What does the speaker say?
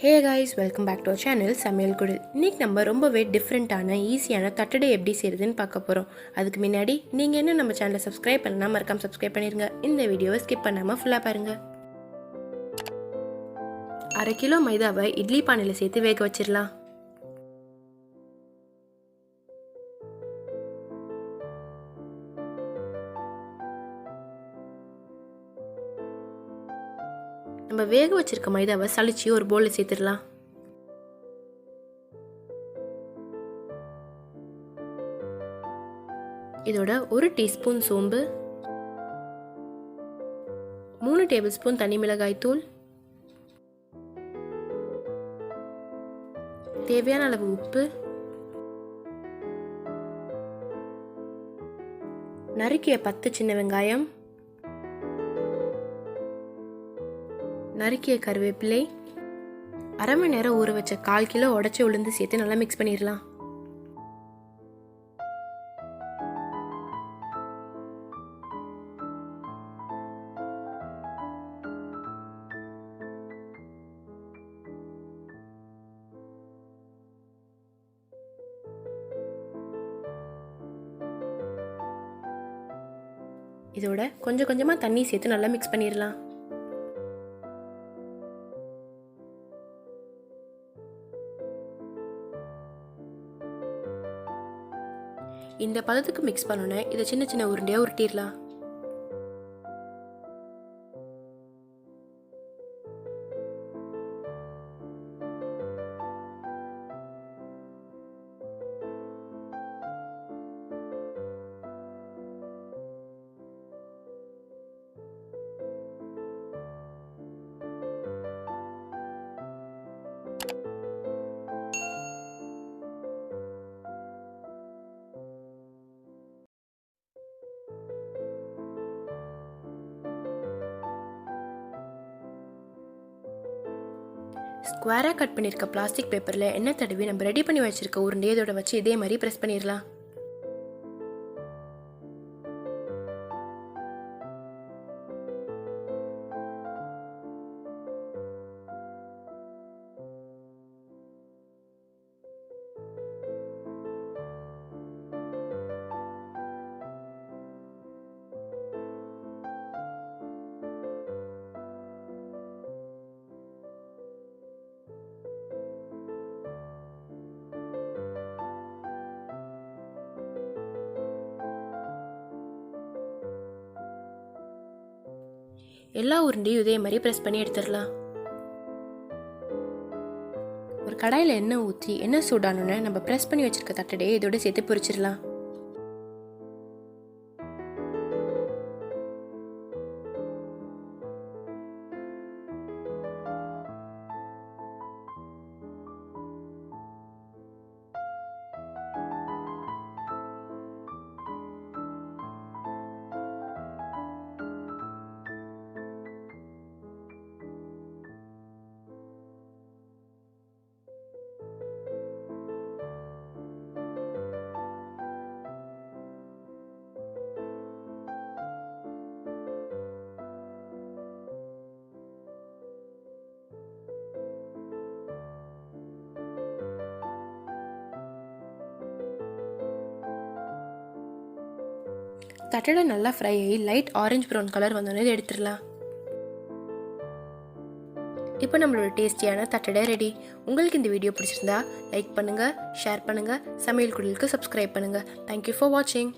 Hey guys, welcome back to our channel சமையல் குடில். இன்னைக்கு நம்ம ரொம்பவே டிஃப்ரெண்டான ஈஸியான தட்டடை எப்படி செய்யறதுன்னு பார்க்க போறோம். அதுக்கு முன்னாடி நீங்க என்ன நம்ம சேனலை சப்ஸ்கிரைப் பண்ணா மறக்காம சப்ஸ்கிரைப் பண்ணிருங்க. இந்த வீடியோவை ஸ்கிப் பண்ணாம ஃபுல்லா பாருங்க. 1/2 கிலோ மைதாவை இட்லி பானையில சேர்த்து வேக வச்சிரலாம். நம்ம வேக வச்சிருக்க மைதாவை சலிச்சு ஒரு பவுல்ல சேர்த்துடலாம். இதோட 1 டீஸ்பூன் சோம்பு, 3 டேபிள் ஸ்பூன் தனி மிளகாய் தூள், தேவையான அளவு உப்பு, நறுக்கிய 10 சின்ன வெங்காயம், நறுக்கிய கருவேப்பிலை, அரை மணி நேரம் ஊற வச்ச 1/4 கிலோ உடைச்ச உளுந்து சேர்த்து நல்லா மிக்ஸ் பண்ணிடலாம். இதோட கொஞ்சம் கொஞ்சமா தண்ணி சேர்த்து நல்லா மிக்ஸ் பண்ணிடலாம். இந்த பதத்துக்கு மிக்ஸ் பண்ணோன்னே இதை சின்ன சின்ன உருண்டையா உருட்டிடலாம். ஸ்கொயராக கட் பண்ணியிருக்க பிளாஸ்டிக் பேப்பரில் எண்ணெய் தடவி நம்ம ரெடி பண்ணி வச்சிருக்க உருண்டையை இதோட வச்சு இதே மாதிரி ப்ரெஸ் பண்ணிடலாம். எல்லா உருண்டையும் இதே மாதிரி ப்ரெஸ் பண்ணி எடுத்துடலாம். ஒரு கடாயில் எண்ணெய் ஊற்றி எண்ணெய் சூடானோன்னு நம்ம ப்ரெஸ் பண்ணி வச்சிருக்க தட்டடையை இதோட சேர்த்து பொரிச்சிடலாம். தட்டடை நல்லா ஃப்ரை ஆகி லைட் ஆரஞ்சு ப்ரௌன் கலர் வந்தோடனே இதை எடுத்துடலாம். இப்போ நம்மளோட டேஸ்டியான தட்டடை ரெடி. உங்களுக்கு இந்த வீடியோ பிடிச்சிருந்தா லைக் பண்ணுங்க, ஷேர் பண்ணுங்க, சமையல் குடிலுக்கு சப்ஸ்கிரைப் பண்ணுங்க. தேங்க்யூ ஃபார் வாட்சிங்.